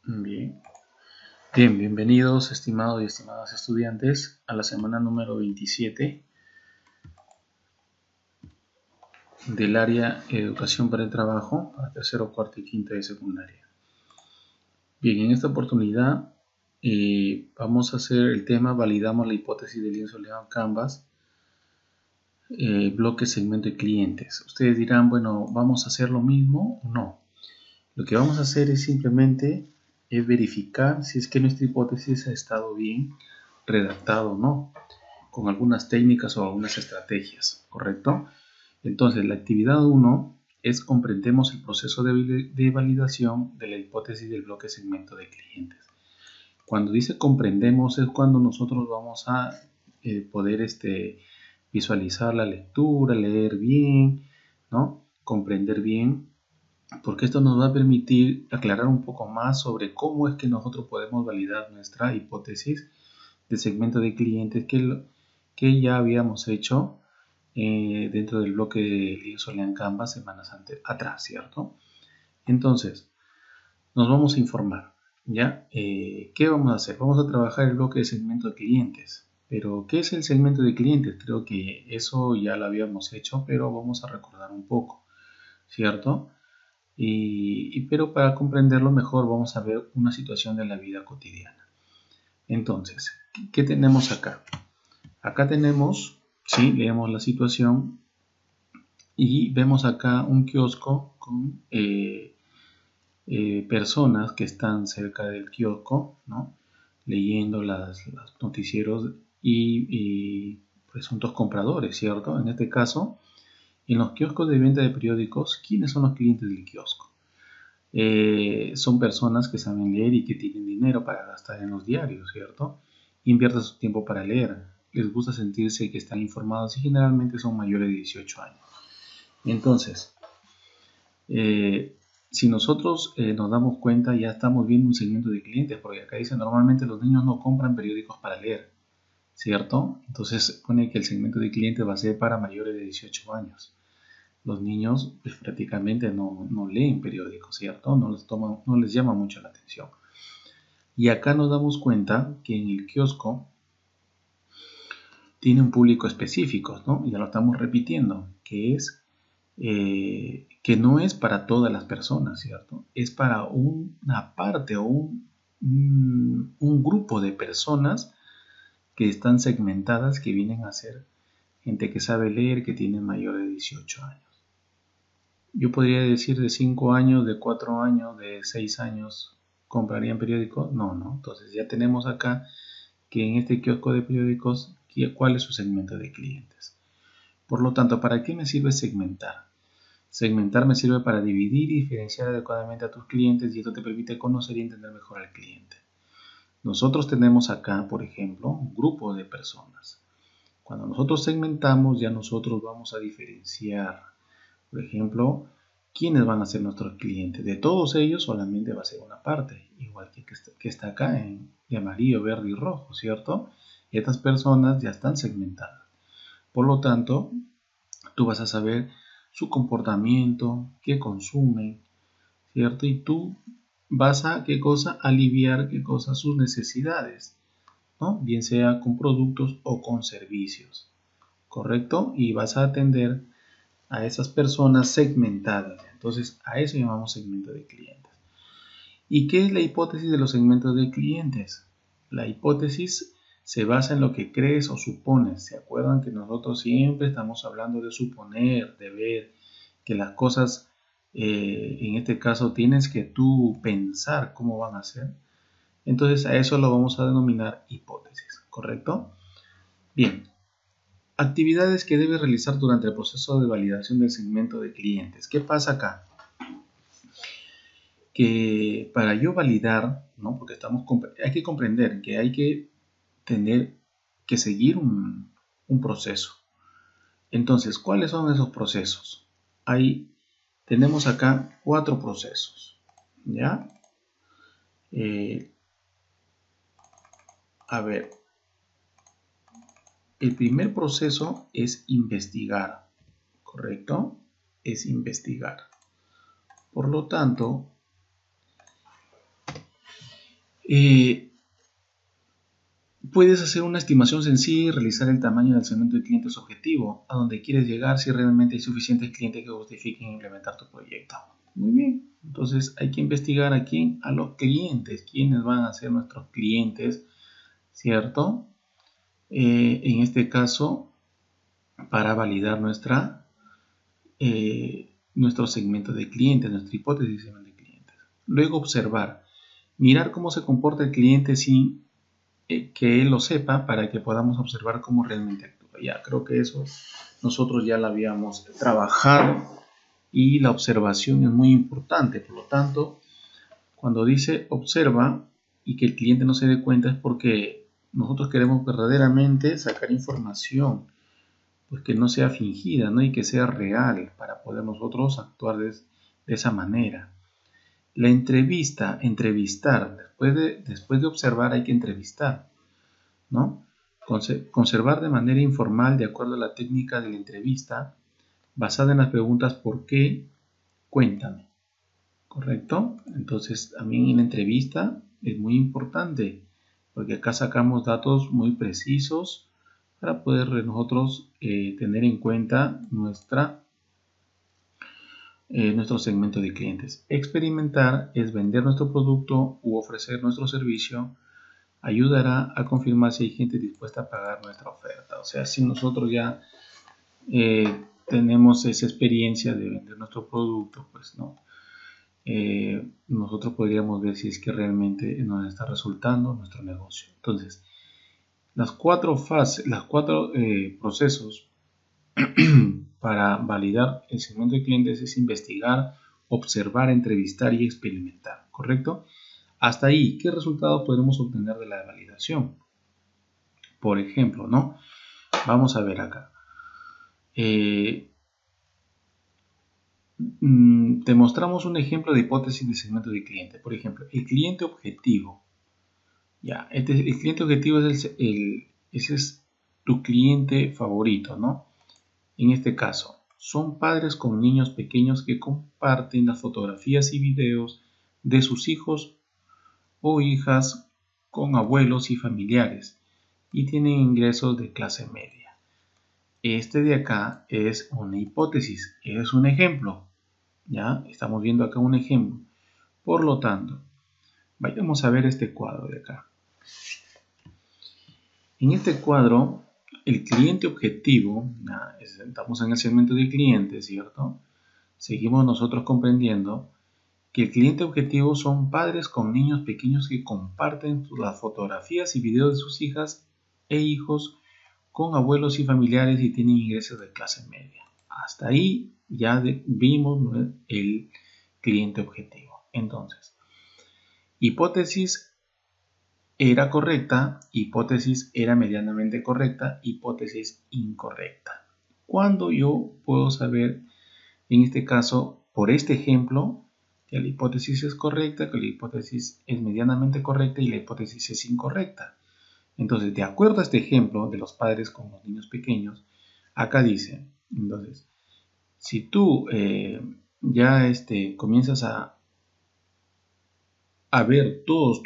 Bien, bien, bienvenidos estimados y estimadas estudiantes a la semana número 27 del área Educación para el Trabajo para tercero, cuarto y quinto de secundaria. Bien, en esta oportunidad vamos a hacer el tema validamos la hipótesis del lienzo León Canvas, bloque, segmento y clientes. Ustedes dirán, bueno, ¿vamos a hacer lo mismo o no? Lo que vamos a hacer es simplemente verificar si es que nuestra hipótesis ha estado bien redactada o no, con algunas técnicas o algunas estrategias, ¿correcto? Entonces, la actividad 1 es comprendemos el proceso de validación de la hipótesis del bloque segmento de clientes. Cuando dice comprendemos es cuando nosotros vamos a poder visualizar la lectura, leer bien, ¿no? Comprender bien, porque esto nos va a permitir aclarar un poco más sobre cómo es que nosotros podemos validar nuestra hipótesis de segmento de clientes que ya habíamos hecho dentro del bloque de lienzo Lean Canvas semanas atrás, ¿cierto? Entonces, nos vamos a informar, ¿ya? ¿Qué vamos a hacer? Vamos a trabajar el bloque de segmento de clientes. Pero, ¿qué es el segmento de clientes? Creo que eso ya lo habíamos hecho, pero vamos a recordar un poco, ¿cierto? Pero para comprenderlo mejor vamos a ver una situación de la vida cotidiana. Entonces, ¿qué tenemos acá? Acá tenemos, sí, leemos la situación y vemos acá un kiosco con personas que están cerca del kiosco, ¿no? Leyendo los noticieros y presuntos compradores, ¿cierto? En este caso, en los kioscos de venta de periódicos, ¿quiénes son los clientes del kiosco? Son personas que saben leer y que tienen dinero para gastar en los diarios, ¿cierto? Invierten su tiempo para leer, les gusta sentirse que están informados y generalmente son mayores de 18 años. Entonces, si nosotros nos damos cuenta, ya estamos viendo un segmento de clientes, porque acá dice normalmente los niños no compran periódicos para leer, ¿cierto? Entonces pone que el segmento de clientes va a ser para mayores de 18 años. Los niños pues, prácticamente no leen periódicos, ¿cierto? No les llama mucho la atención. Y acá nos damos cuenta que en el kiosco tiene un público específico, ¿no? Ya lo estamos repitiendo, que es que no es para todas las personas, ¿cierto? Es para una parte o un grupo de personas que están segmentadas, que vienen a ser gente que sabe leer, que tiene mayor de 18 años. Yo podría decir de 5 años, de 4 años, de 6 años, ¿comprarían periódicos? No, no. Entonces ya tenemos acá que en este kiosco de periódicos, ¿cuál es su segmento de clientes? Por lo tanto, ¿para qué me sirve segmentar? Segmentar me sirve para dividir y diferenciar adecuadamente a tus clientes y esto te permite conocer y entender mejor al cliente. Nosotros tenemos acá, por ejemplo, un grupo de personas. Cuando nosotros segmentamos, ya nosotros vamos a diferenciar, por ejemplo, quiénes van a ser nuestros clientes. De todos ellos solamente va a ser una parte, igual que está acá en de amarillo, verde y rojo, ¿cierto? Estas personas ya están segmentadas. Por lo tanto, tú vas a saber su comportamiento, qué consumen, ¿cierto? Y tú vas a, ¿qué cosa? Aliviar, ¿qué cosa? Sus necesidades, ¿no? Bien sea con productos o con servicios, ¿correcto? Y vas a atender a esas personas segmentadas. Entonces, a eso llamamos segmento de clientes. ¿Y qué es la hipótesis de los segmentos de clientes? La hipótesis se basa en lo que crees o supones. ¿Se acuerdan que nosotros siempre estamos hablando de suponer, de ver que las cosas, en este caso, tienes que tú pensar cómo van a ser? Entonces a eso lo vamos a denominar hipótesis, ¿correcto? Bien, actividades que debes realizar durante el proceso de validación del segmento de clientes. ¿Qué pasa acá? Que para yo validar, ¿no? Porque hay que comprender que hay que tener que seguir un proceso. Entonces, ¿cuáles son esos procesos? Tenemos acá 4 procesos, ¿ya? A ver, el primer proceso es investigar, ¿correcto? Es investigar. Por lo tanto, Puedes hacer una estimación sencilla y realizar el tamaño del segmento de clientes objetivo, a donde quieres llegar si realmente hay suficientes clientes que justifiquen implementar tu proyecto. Muy bien, entonces hay que investigar a quién, a los clientes, quiénes van a ser nuestros clientes, ¿cierto? En este caso, para validar nuestro segmento de clientes, nuestra hipótesis de segmento de clientes. Luego observar, mirar cómo se comporta el cliente sin que él lo sepa, para que podamos observar cómo realmente actúa. Ya creo que eso nosotros ya lo habíamos trabajado y la observación es muy importante. Por lo tanto, cuando dice observa y que el cliente no se dé cuenta, es porque nosotros queremos verdaderamente sacar información, pues que no sea fingida, ¿no? Y que sea real para poder nosotros actuar de esa manera. La entrevista, entrevistar, después de observar hay que entrevistar, ¿no? Conservar de manera informal, de acuerdo a la técnica de la entrevista, basada en las preguntas ¿por qué? Cuéntame, ¿correcto? Entonces, también en la entrevista es muy importante, porque acá sacamos datos muy precisos para poder nosotros tener en cuenta nuestro segmento de clientes. Experimentar es vender nuestro producto u ofrecer nuestro servicio. Ayudará a confirmar si hay gente dispuesta a pagar nuestra oferta. O sea, si nosotros ya tenemos esa experiencia de vender nuestro producto, pues no. Nosotros podríamos ver si es que realmente nos está resultando nuestro negocio. Entonces, las cuatro fases, los cuatro procesos para validar el segmento de clientes es investigar, observar, entrevistar y experimentar, ¿correcto? Hasta ahí, ¿qué resultados podremos obtener de la validación? Por ejemplo, ¿no? Vamos a ver acá. Te mostramos un ejemplo de hipótesis de segmento de cliente. Por ejemplo, el cliente objetivo. Ya, el cliente objetivo ese es tu cliente favorito, ¿no? En este caso, son padres con niños pequeños que comparten las fotografías y videos de sus hijos o hijas con abuelos y familiares y tienen ingresos de clase media. Este de acá es una hipótesis, es un ejemplo. Ya estamos viendo acá un ejemplo. Por lo tanto, vayamos a ver este cuadro de acá. En este cuadro, el cliente objetivo, estamos en el segmento de clientes, ¿cierto? Seguimos nosotros comprendiendo que el cliente objetivo son padres con niños pequeños que comparten las fotografías y videos de sus hijas e hijos con abuelos y familiares y tienen ingresos de clase media. Hasta ahí ya vimos el cliente objetivo. Entonces, hipótesis era correcta, hipótesis era medianamente correcta, hipótesis incorrecta. ¿Cuándo yo puedo saber, en este caso, por este ejemplo, que la hipótesis es correcta, que la hipótesis es medianamente correcta y la hipótesis es incorrecta? Entonces, de acuerdo a este ejemplo de los padres con los niños pequeños, acá dice, entonces, si tú ya comienzas a ver todos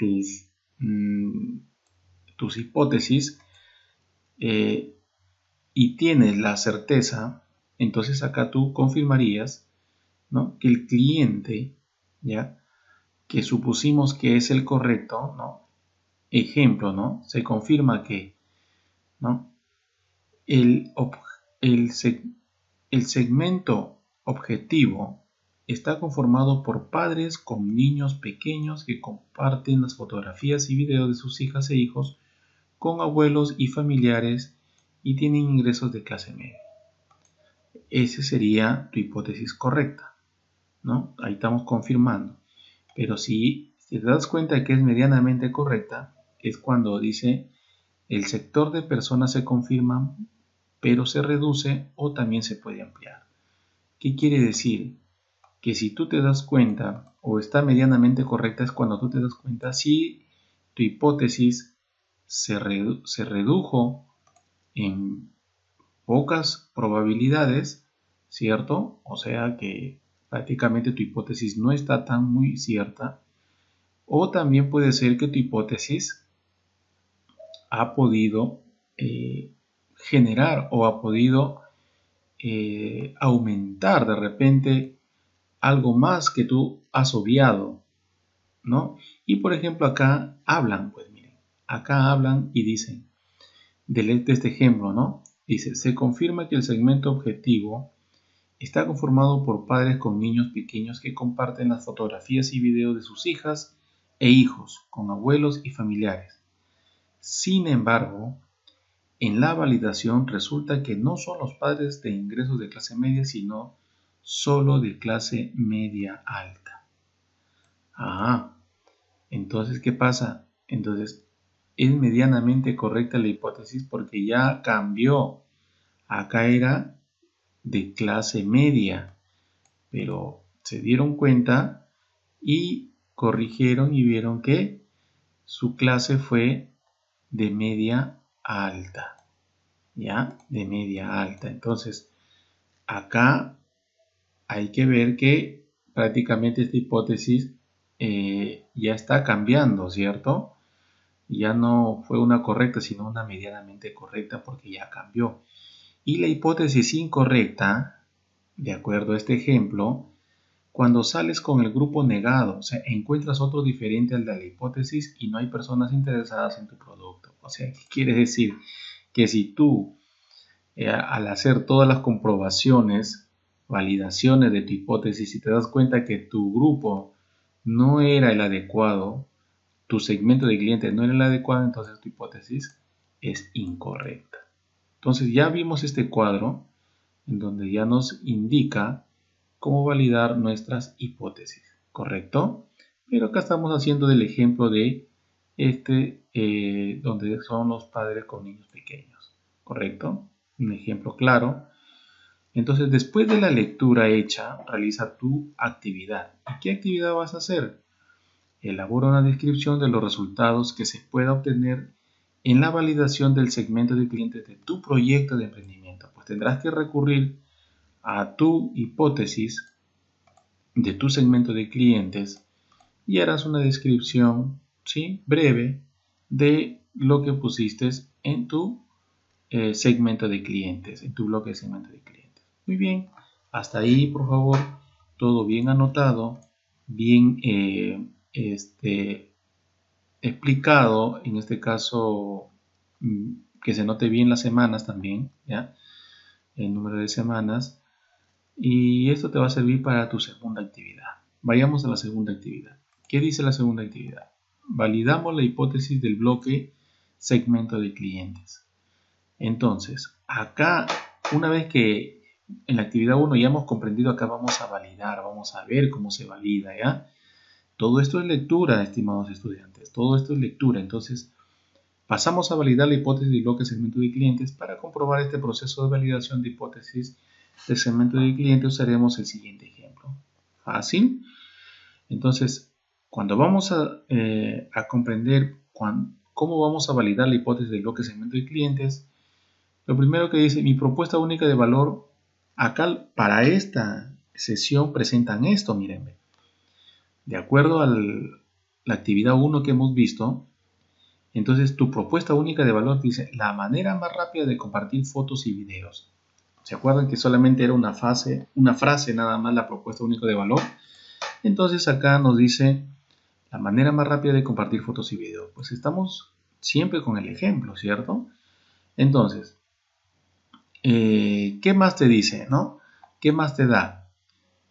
tus hipótesis y tienes la certeza, entonces acá tú confirmarías, ¿no?, que el cliente, ya que supusimos que es el correcto, ¿no? Ejemplo, ¿no? Se confirma que, ¿no?, el segmento objetivo está conformado por padres con niños pequeños que comparten las fotografías y videos de sus hijas e hijos con abuelos y familiares y tienen ingresos de clase media. Esa sería tu hipótesis correcta, ¿no? Ahí estamos confirmando. Pero si te das cuenta de que es medianamente correcta, es cuando dice el sector de personas se confirma, pero se reduce o también se puede ampliar. ¿Qué quiere decir? Que si tú te das cuenta o está medianamente correcta es cuando tú te das cuenta si tu hipótesis se redujo en pocas probabilidades, ¿cierto? O sea que prácticamente tu hipótesis no está tan muy cierta, O también puede ser que tu hipótesis ha podido generar o ha podido aumentar de repente algo más que tú has obviado, ¿no? Y por ejemplo acá hablan, pues miren, acá hablan y dicen, de este ejemplo, ¿no? Dice, se confirma que el segmento objetivo está conformado por padres con niños pequeños que comparten las fotografías y videos de sus hijas e hijos con abuelos y familiares. Sin embargo, en la validación resulta que no son los padres de ingresos de clase media, sino solo de clase media alta. Ah, entonces, ¿qué pasa? Entonces, es medianamente correcta la hipótesis porque ya cambió. Acá era de clase media, pero se dieron cuenta y corrigieron y vieron que su clase fue de media alta, ¿ya? De media alta. Entonces, acá hay que ver que prácticamente esta hipótesis ya está cambiando, ¿cierto? Ya no fue una correcta, sino una medianamente correcta porque ya cambió. Y la hipótesis incorrecta, de acuerdo a este ejemplo, cuando sales con el grupo negado, o sea, encuentras otro diferente al de la hipótesis y no hay personas interesadas en tu producto. O sea, ¿qué quiere decir? Que si tú, al hacer todas las comprobaciones, validaciones de tu hipótesis, y te das cuenta que tu grupo no era el adecuado, tu segmento de clientes no era el adecuado, entonces tu hipótesis es incorrecta. Entonces ya vimos este cuadro en donde ya nos indica cómo validar nuestras hipótesis, ¿correcto? Pero acá estamos haciendo del ejemplo de donde son los padres con niños pequeños, ¿correcto? Un ejemplo claro. Entonces, después de la lectura hecha, realiza tu actividad. ¿Y qué actividad vas a hacer? Elabora una descripción de los resultados que se pueda obtener en la validación del segmento de clientes de tu proyecto de emprendimiento. Pues tendrás que recurrir a tu hipótesis de tu segmento de clientes y harás una descripción, ¿sí?, breve de lo que pusiste en tu segmento de clientes, en tu bloque de segmento de clientes. Muy bien, hasta ahí, por favor, todo bien anotado, bien explicado, en este caso, que se note bien las semanas también, ¿ya? El número de semanas. Y esto te va a servir para tu segunda actividad. Vayamos a la segunda actividad. ¿Qué dice la segunda actividad? Validamos la hipótesis del bloque segmento de clientes. Entonces, acá, una vez que en la actividad 1 ya hemos comprendido, acá vamos a validar, vamos a ver cómo se valida, ¿ya? Todo esto es lectura, estimados estudiantes. Todo esto es lectura. Entonces, pasamos a validar la hipótesis del bloque segmento de clientes. Para comprobar este proceso de validación de hipótesis del segmento de clientes usaremos el siguiente ejemplo. Fácil. Entonces, cuando vamos a comprender cómo vamos a validar la hipótesis del bloque segmento de clientes, lo primero que dice, mi propuesta única de valor, acá para esta sesión presentan esto, miren. De acuerdo a la actividad 1 que hemos visto, entonces tu propuesta única de valor dice la manera más rápida de compartir fotos y videos. ¿Se acuerdan que solamente era una frase nada más la propuesta única de valor? Entonces acá nos dice la manera más rápida de compartir fotos y videos. Pues estamos siempre con el ejemplo, ¿cierto? Entonces, ¿qué más te dice, no? ¿Qué más te da?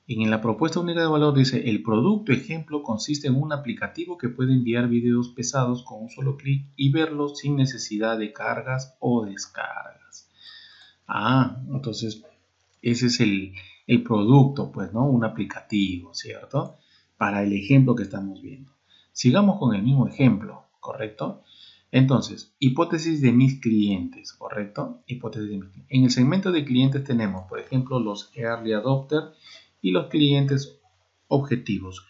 En la propuesta única de valor dice, el producto ejemplo consiste en un aplicativo que puede enviar videos pesados con un solo clic y verlos sin necesidad de cargas o descargas. Entonces ese es el producto, pues, ¿no? Un aplicativo, ¿cierto? Para el ejemplo que estamos viendo. Sigamos con el mismo ejemplo, ¿correcto? Entonces, hipótesis de mis clientes, ¿correcto? Hipótesis de mis clientes. En el segmento de clientes tenemos, por ejemplo, los early adopters y los clientes objetivos.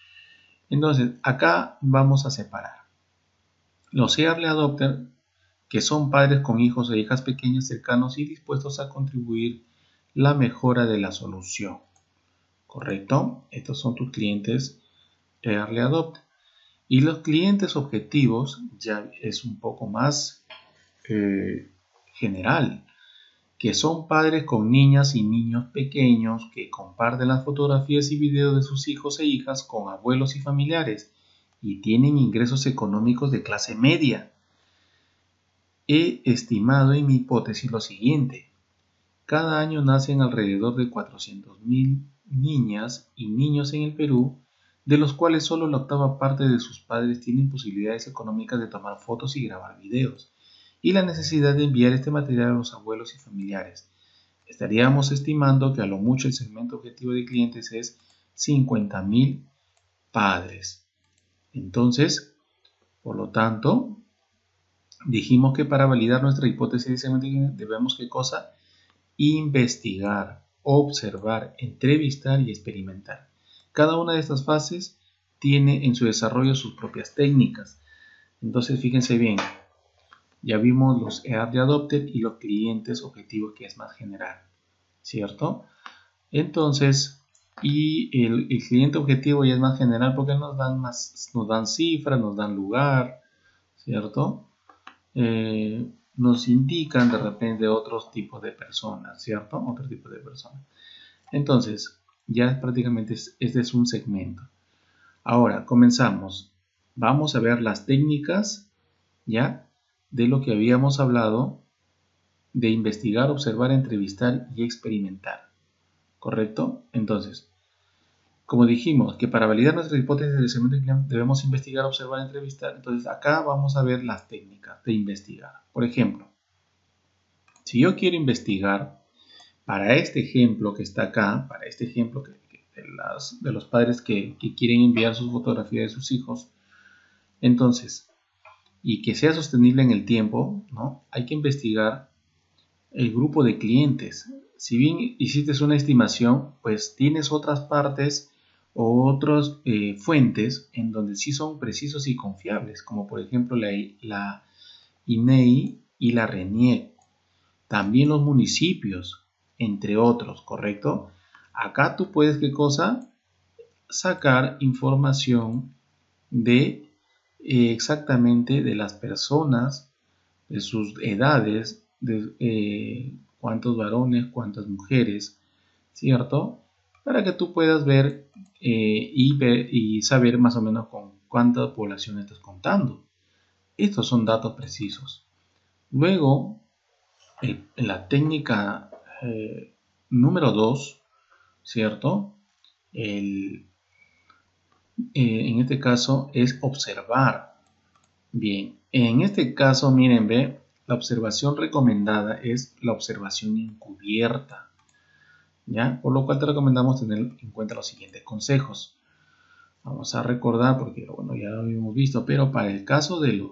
Entonces, acá vamos a separar. Los early adopters, que son padres con hijos e hijas pequeñas cercanos y dispuestos a contribuir la mejora de la solución. ¿Correcto? Estos son tus clientes early adopters. Y los clientes objetivos ya es un poco más general, que son padres con niñas y niños pequeños que comparten las fotografías y videos de sus hijos e hijas con abuelos y familiares y tienen ingresos económicos de clase media. He estimado en mi hipótesis lo siguiente: cada año nacen alrededor de 400.000 niñas y niños en el Perú, de los cuales solo la octava parte de sus padres tienen posibilidades económicas de tomar fotos y grabar videos, y la necesidad de enviar este material a los abuelos y familiares. Estaríamos estimando que a lo mucho el segmento objetivo de clientes es 50.000 padres. Entonces, por lo tanto, dijimos que para validar nuestra hipótesis de segmento debemos, ¿qué cosa? Investigar, observar, entrevistar y experimentar. Cada una de estas fases tiene en su desarrollo sus propias técnicas. Entonces, fíjense bien, ya vimos los early adopter y los clientes objetivos, que es más general, ¿cierto? Entonces, y el cliente objetivo ya es más general porque nos dan cifras, nos dan lugar, ¿cierto? Nos indican de repente otros tipos de personas, ¿cierto? Otro tipo de personas. Entonces, ya prácticamente este es un segmento. Ahora, comenzamos. Vamos a ver las técnicas, ¿ya? De lo que habíamos hablado, de investigar, observar, entrevistar y experimentar. ¿Correcto? Entonces, como dijimos que para validar nuestra hipótesis de segmento de cliente debemos investigar, observar, entrevistar. Entonces, acá vamos a ver las técnicas de investigar. Por ejemplo, si yo quiero investigar para este ejemplo que está acá, para este ejemplo de los padres que quieren enviar sus fotografías de sus hijos, entonces, y que sea sostenible en el tiempo, ¿no? Hay que investigar el grupo de clientes. Si bien hiciste una estimación, pues tienes otras partes o otras fuentes en donde sí son precisos y confiables, como por ejemplo la INEI y la RENIEC. También los municipios, entre otros, ¿correcto? Acá tú puedes, ¿qué cosa? Sacar información de exactamente de las personas, de sus edades, de cuántos varones, cuántas mujeres, ¿cierto? Para que tú puedas ver y saber más o menos con cuánta población estás contando. Estos son datos precisos. Luego, la técnica número 2, ¿cierto? En este caso es observar. Bien, en este caso, miren, ve, la observación recomendada es la observación encubierta, ¿ya? Por lo cual te recomendamos tener en cuenta los siguientes consejos. Vamos a recordar, porque bueno, ya lo habíamos visto, pero para el caso de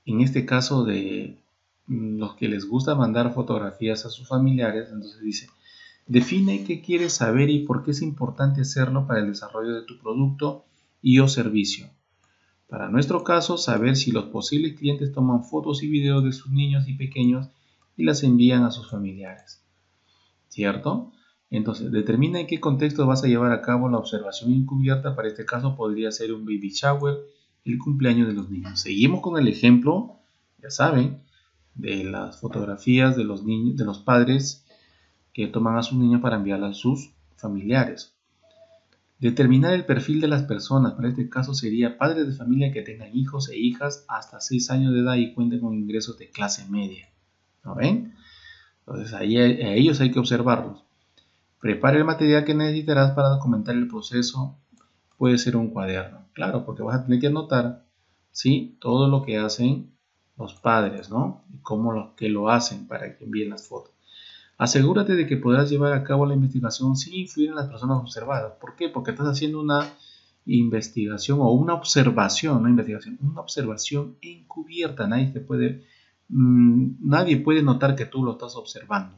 en este caso de los que les gusta mandar fotografías a sus familiares, entonces dice: define qué quieres saber y por qué es importante hacerlo para el desarrollo de tu producto y o servicio. Para nuestro caso, saber si los posibles clientes toman fotos y videos de sus niños y pequeños y las envían a sus familiares, ¿cierto? Entonces, determina en qué contexto vas a llevar a cabo la observación encubierta. Para este caso podría ser un baby shower, el cumpleaños de los niños. Seguimos con el ejemplo, ya saben, de las fotografías de los niños, de los padres que toman a sus niños para enviarlas a sus familiares. Determinar el perfil de las personas. Para este caso sería padres de familia que tengan hijos e hijas hasta 6 años de edad y cuenten con ingresos de clase media. ¿No ven? Entonces a ellos hay que observarlos. Prepara el material que necesitarás para documentar el proceso. Puede ser un cuaderno, claro, porque vas a tener que anotar, ¿sí?, todo lo que hacen los padres, ¿no? Y cómo que lo hacen para que envíen las fotos. Asegúrate de que podrás llevar a cabo la investigación sin influir en las personas observadas. ¿Por qué? Porque estás haciendo una investigación o una observación, no investigación, una observación encubierta. Nadie puede notar que tú lo estás observando.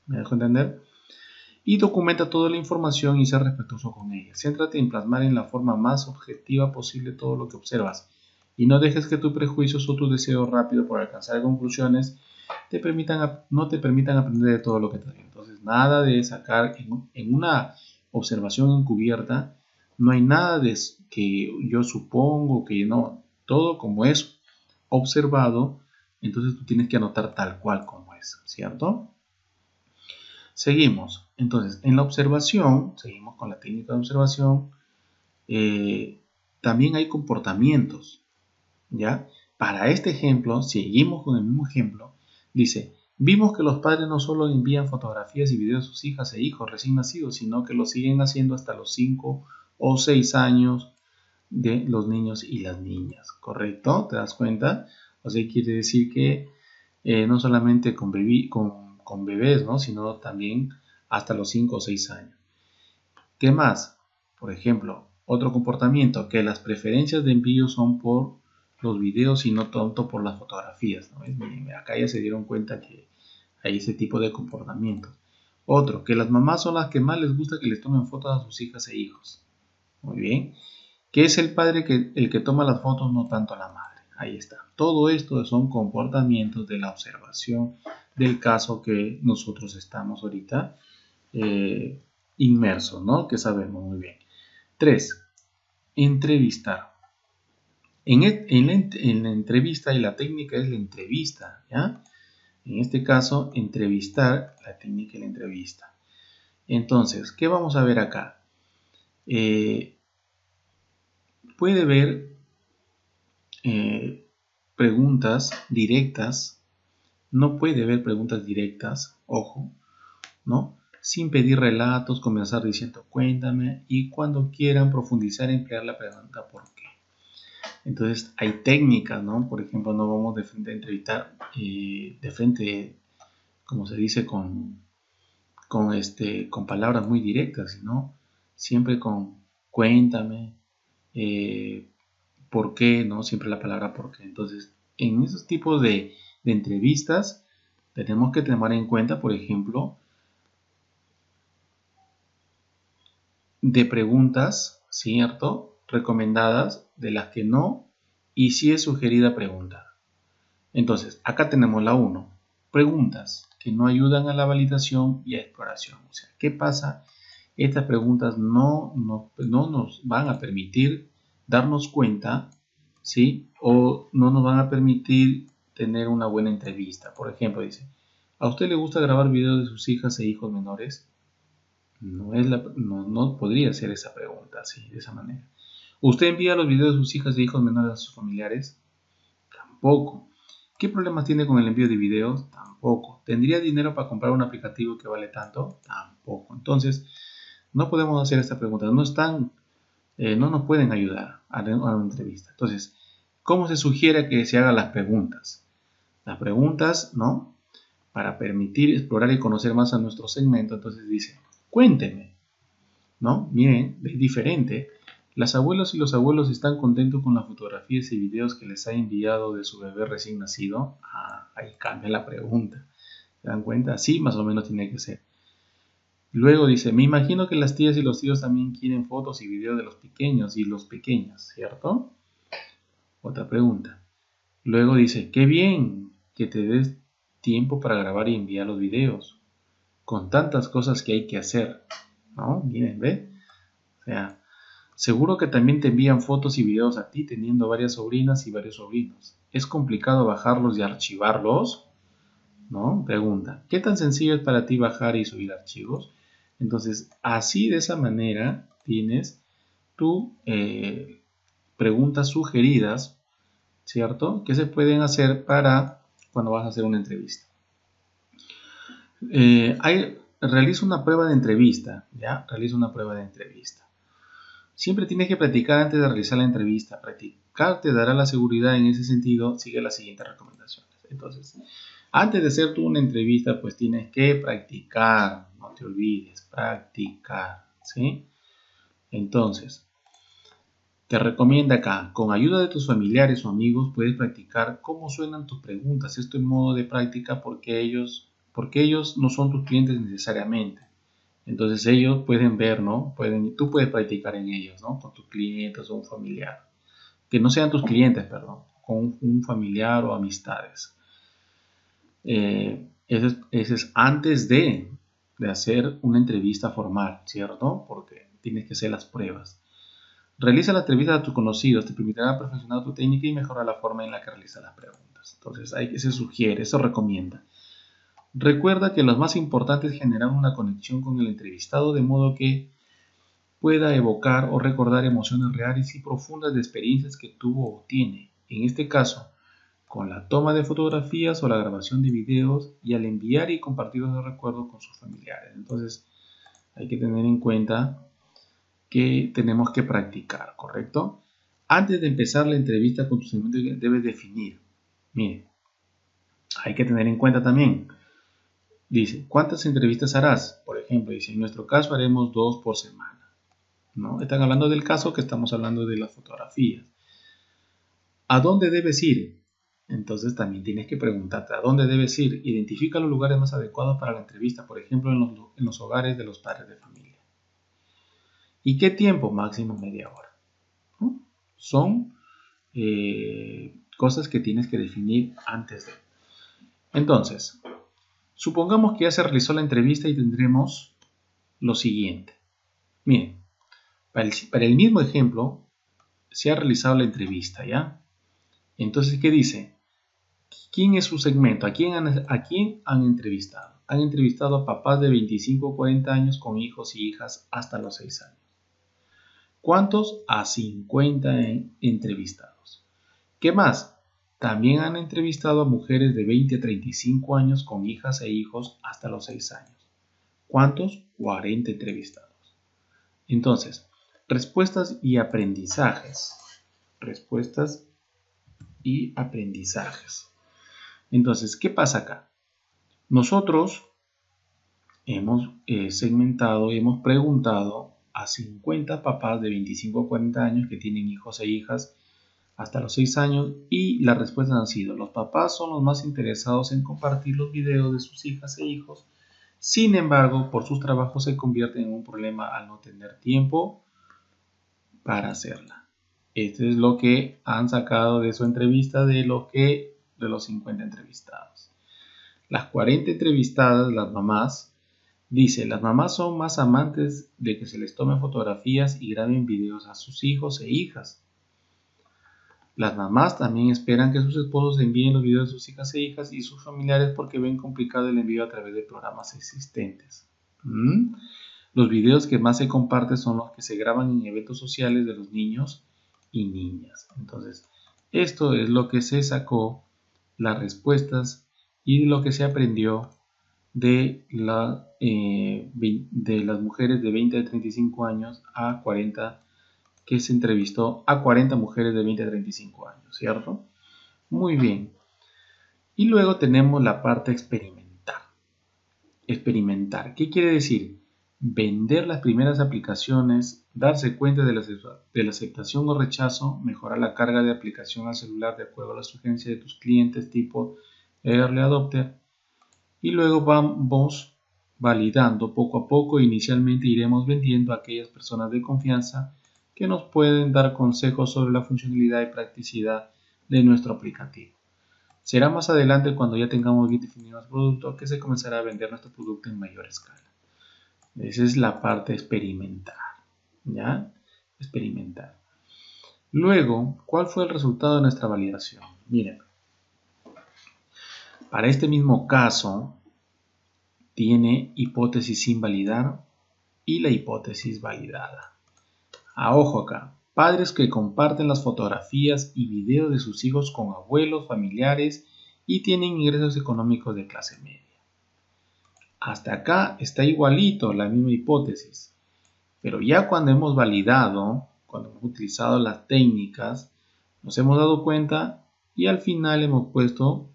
¿Me dejo entender? Y documenta toda la información y ser respetuoso con ella. Céntrate en plasmar en la forma más objetiva posible todo lo que observas. Y no dejes que tus prejuicios o tu deseo rápido por alcanzar conclusiones no te permitan aprender de todo lo que te digo. Entonces, nada de sacar en una observación encubierta, No hay nada de que yo supongo, que no, todo como es observado, entonces tú tienes que anotar tal cual como es, ¿cierto? Seguimos. Entonces, en la observación, seguimos con la técnica de observación, también hay comportamientos, ¿ya? Para este ejemplo, seguimos con el mismo ejemplo, dice, vimos que los padres no solo envían fotografías y videos a sus hijas e hijos recién nacidos, sino que lo siguen haciendo hasta los 5 o 6 años de los niños y las niñas, ¿correcto? ¿Te das cuenta? O sea, quiere decir que no solamente con bebés, ¿no? Sino también hasta los 5 o 6 años. ¿Qué más? Por ejemplo, otro comportamiento, que las preferencias de envío son por los videos y no tanto por las fotografías, ¿no? Acá ya se dieron cuenta que hay ese tipo de comportamientos. Otro, que las mamás son las que más les gusta que les tomen fotos a sus hijas e hijos. Muy bien. Que es el padre el que toma las fotos, no tanto la madre. Ahí está. Todo esto son comportamientos de la observación del caso que nosotros estamos ahorita eh, inmersos, ¿no? Que sabemos muy bien. 3. Entrevistar. En la entrevista, y la técnica es la entrevista, ¿ya? En este caso, entrevistar, la técnica de la entrevista. Entonces, ¿qué vamos a ver acá? Puede ver preguntas directas, no puede ver preguntas directas, ojo, ¿no? Sin pedir relatos, comenzar diciendo cuéntame y cuando quieran profundizar emplear la pregunta ¿por qué? Entonces hay técnicas, ¿no? Por ejemplo, no vamos de frente a entrevistar, de frente, como se dice, con palabras muy directas, sino siempre con cuéntame, eh, por qué, ¿no? Siempre la palabra por qué. Entonces, en esos tipos de entrevistas, tenemos que tener en cuenta, por ejemplo, de preguntas, ¿cierto? Recomendadas, de las que no, y si es sugerida pregunta. Entonces, acá tenemos la 1. Preguntas que no ayudan a la validación y a exploración. O sea, ¿qué pasa? Estas preguntas no nos van a permitir darnos cuenta, ¿sí? O no nos van a permitir tener una buena entrevista. Por ejemplo, dice, ¿a usted le gusta grabar videos de sus hijas e hijos menores? No podría ser esa pregunta así, de esa manera. ¿Usted envía los videos de sus hijas e hijos menores a sus familiares? Tampoco. ¿Qué problemas tiene con el envío de videos? Tampoco. ¿Tendría dinero para comprar un aplicativo que vale tanto? Tampoco. Entonces, no podemos hacer esta pregunta. No nos pueden ayudar a una entrevista. Entonces, ¿cómo se sugiere que se hagan las preguntas? Las preguntas, ¿no? Para permitir explorar y conocer más a nuestro segmento. Entonces dice, cuénteme, ¿no? Miren, es diferente. Las abuelas y los abuelos están contentos con las fotografías y videos que les ha enviado de su bebé recién nacido. Ahí cambia la pregunta. ¿Se dan cuenta? Así más o menos tiene que ser. Luego dice, me imagino que las tías y los tíos también quieren fotos y videos de los pequeños y los pequeñas, ¿cierto? Otra pregunta. Luego dice, qué bien que te des tiempo para grabar y enviar los videos, con tantas cosas que hay que hacer, ¿no? Miren, ¿ve? O sea, seguro que también te envían fotos y videos a ti teniendo varias sobrinas y varios sobrinos. ¿Es complicado bajarlos y archivarlos? ¿No? Pregunta, ¿qué tan sencillo es para ti bajar y subir archivos? Entonces, así de esa manera tienes tu preguntas sugeridas, ¿cierto? Que se pueden hacer para cuando vas a hacer una entrevista. Realiza una prueba de entrevista, ¿ya? Realiza una prueba de entrevista. Siempre tienes que practicar antes de realizar la entrevista. Practicar te dará la seguridad en ese sentido. Sigue las siguientes recomendaciones. Entonces, antes de hacer tú una entrevista, pues tienes que practicar. No te olvides, practicar, ¿sí? Entonces, te recomienda acá, con ayuda de tus familiares o amigos, puedes practicar cómo suenan tus preguntas. Esto en modo de práctica porque ellos no son tus clientes necesariamente. Entonces ellos pueden ver, ¿no? Tú puedes practicar en ellos, ¿no? Con tus clientes o un familiar. Que no sean tus clientes, perdón. Con un familiar o amistades. Ese es antes de hacer una entrevista formal, ¿cierto? Porque tienes que hacer las pruebas. Realiza la entrevista a tus conocidos, te permitirá perfeccionar tu técnica y mejorar la forma en la que realizas las preguntas. Entonces, se sugiere, eso recomienda. Recuerda que lo más importante es generar una conexión con el entrevistado de modo que pueda evocar o recordar emociones reales y profundas de experiencias que tuvo o tiene. En este caso, con la toma de fotografías o la grabación de videos y al enviar y compartir los recuerdos con sus familiares. Entonces, hay que tener en cuenta que tenemos que practicar, ¿correcto? Antes de empezar la entrevista con tu segmento debes definir. Mire, hay que tener en cuenta también. Dice, ¿cuántas entrevistas harás? Por ejemplo, dice, en nuestro caso haremos 2 por semana. ¿No? Están hablando del caso que estamos hablando de las fotografías. ¿A dónde debes ir? Entonces también tienes que preguntarte, ¿a dónde debes ir? Identifica los lugares más adecuados para la entrevista, por ejemplo, en los hogares de los padres de familia. ¿Y qué tiempo? Máximo media hora. ¿No? Son cosas que tienes que definir antes de. Entonces, supongamos que ya se realizó la entrevista y tendremos lo siguiente. Miren, para el mismo ejemplo, se ha realizado la entrevista, ¿ya? Entonces, ¿qué dice? ¿Quién es su segmento? ¿A quién han entrevistado? Han entrevistado a papás de 25 o 40 años con hijos y hijas hasta los 6 años. ¿Cuántos? A 50 entrevistados. ¿Qué más? También han entrevistado a mujeres de 20 a 35 años con hijas e hijos hasta los 6 años. ¿Cuántos? 40 entrevistados. Entonces, respuestas y aprendizajes. Respuestas y aprendizajes. Entonces, ¿qué pasa acá? Nosotros hemos segmentado y hemos preguntado a 50 papás de 25 a 40 años que tienen hijos e hijas hasta los 6 años y las respuestas han sido: los papás son los más interesados en compartir los videos de sus hijas e hijos, sin embargo, por sus trabajos se convierten en un problema al no tener tiempo para hacerla. Esto es lo que han sacado de su entrevista de los 50 entrevistados. Las 40 entrevistadas, las mamás, dice, las mamás son más amantes de que se les tomen fotografías y graben videos a sus hijos e hijas. Las mamás también esperan que sus esposos envíen los videos de sus hijas e hijas y sus familiares porque ven complicado el envío a través de programas existentes. Los videos que más se comparten son los que se graban en eventos sociales de los niños y niñas. Entonces, esto es lo que se sacó, las respuestas y lo que se aprendió de las mujeres de 20 a 35 años a 40, que se entrevistó a 40 mujeres de 20 a 35 años, ¿cierto? Muy bien. Y luego tenemos la parte experimentar. Experimentar, ¿qué quiere decir? Vender las primeras aplicaciones, darse cuenta de la aceptación o rechazo, mejorar la carga de aplicación al celular de acuerdo a la sugerencia de tus clientes tipo Early Adopter. Y luego vamos validando poco a poco. Inicialmente iremos vendiendo a aquellas personas de confianza que nos pueden dar consejos sobre la funcionalidad y practicidad de nuestro aplicativo. Será más adelante, cuando ya tengamos bien definido el producto, que se comenzará a vender nuestro producto en mayor escala. Esa es la parte experimental, ¿ya? Experimentar. Luego, ¿cuál fue el resultado de nuestra validación? Miren, para este mismo caso, tiene hipótesis sin validar y la hipótesis validada. Ojo acá, padres que comparten las fotografías y videos de sus hijos con abuelos, familiares y tienen ingresos económicos de clase media. Hasta acá está igualito la misma hipótesis, pero ya cuando hemos validado, cuando hemos utilizado las técnicas, nos hemos dado cuenta y al final hemos puesto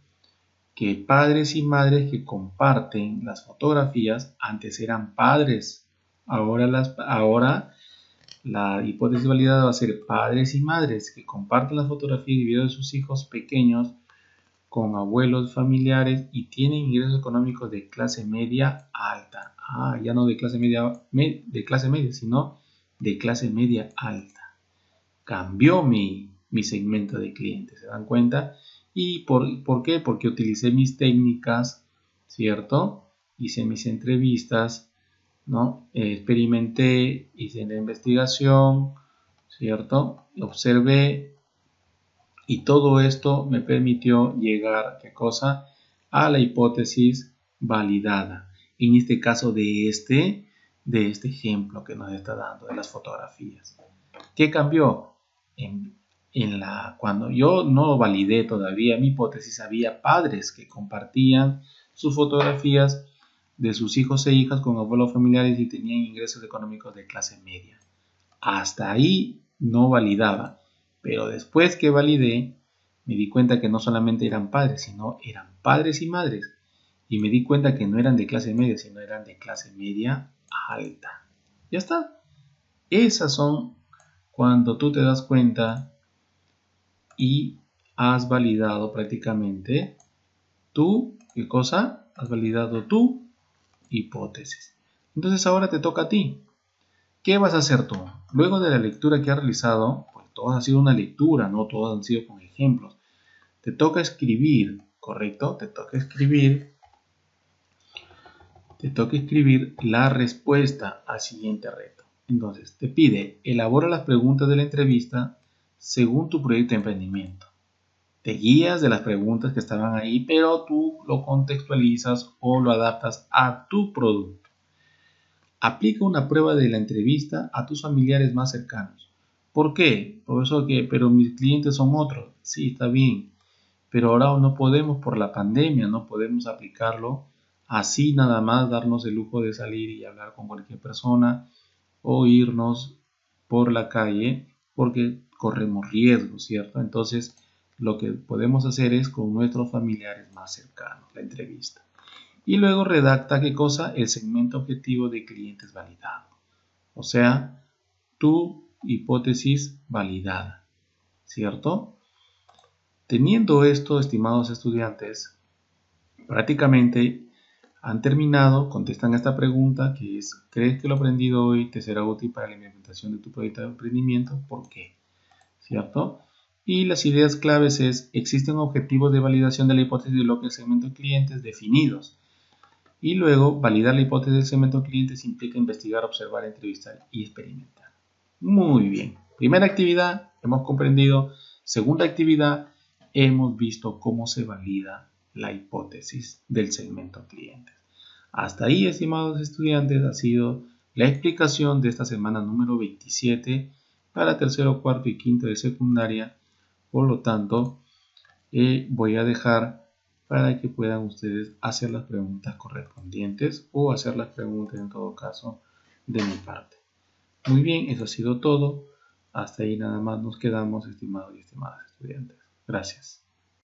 que padres y madres que comparten las fotografías antes eran padres, ahora la hipótesis validada va a ser padres y madres que comparten las fotografías y videos de sus hijos pequeños con abuelos familiares y tienen ingresos económicos de clase media alta. Ya no de clase media, sino de clase media alta. Cambió mi segmento de clientes, ¿se dan cuenta? ¿Y por qué? Porque utilicé mis técnicas, ¿cierto? Hice mis entrevistas, ¿no? Experimenté, hice la investigación, ¿cierto? Observé y todo esto me permitió llegar, ¿qué cosa? A la hipótesis validada. En este caso de este ejemplo que nos está dando de las fotografías. ¿Qué cambió? Cuando yo no validé todavía mi hipótesis, había padres que compartían sus fotografías de sus hijos e hijas con abuelos familiares y tenían ingresos económicos de clase media. Hasta ahí no validaba, pero después que validé, me di cuenta que no solamente eran padres, sino eran padres y madres. Y me di cuenta que no eran de clase media, sino eran de clase media alta. Ya está. Esas son cuando tú te das cuenta y has validado prácticamente ¿qué cosa? Has validado tu hipótesis. Entonces ahora te toca a ti. ¿Qué vas a hacer tú? Luego de la lectura que has realizado, pues todo ha sido una lectura, no todos han sido con ejemplos. Te toca escribir, ¿correcto? Te toca escribir la respuesta al siguiente reto. Entonces, te pide, elabora las preguntas de la entrevista según tu proyecto de emprendimiento. Te guías de las preguntas que estaban ahí, pero tú lo contextualizas o lo adaptas a tu producto. Aplica una prueba de la entrevista a tus familiares más cercanos. ¿Por qué? Profesor, pero mis clientes son otros. Sí, está bien. Pero ahora no podemos por la pandemia, no podemos aplicarlo así nada más, darnos el lujo de salir y hablar con cualquier persona o irnos por la calle porque corremos riesgos, ¿cierto? Entonces, lo que podemos hacer es con nuestros familiares más cercanos, la entrevista. Y luego redacta, ¿qué cosa? El segmento objetivo de clientes validado. O sea, tu hipótesis validada, ¿cierto? Teniendo esto, estimados estudiantes, prácticamente han terminado, contestan esta pregunta que es, ¿crees que lo aprendido hoy te será útil para la implementación de tu proyecto de emprendimiento? ¿Por qué? ¿Cierto? Y las ideas claves es, existen objetivos de validación de la hipótesis de lo que el segmento de clientes definidos. Y luego, validar la hipótesis del segmento de clientes implica investigar, observar, entrevistar y experimentar. Muy bien. Primera actividad, hemos comprendido. Segunda actividad, hemos visto cómo se valida la hipótesis del segmento clientes. Hasta ahí, estimados estudiantes, ha sido la explicación de esta semana número 27 para tercero, cuarto y quinto de secundaria. Por lo tanto, voy a dejar para que puedan ustedes hacer las preguntas correspondientes o hacer las preguntas en todo caso de mi parte. Muy bien, eso ha sido todo. Hasta ahí nada más nos quedamos, estimados y estimadas estudiantes. Gracias.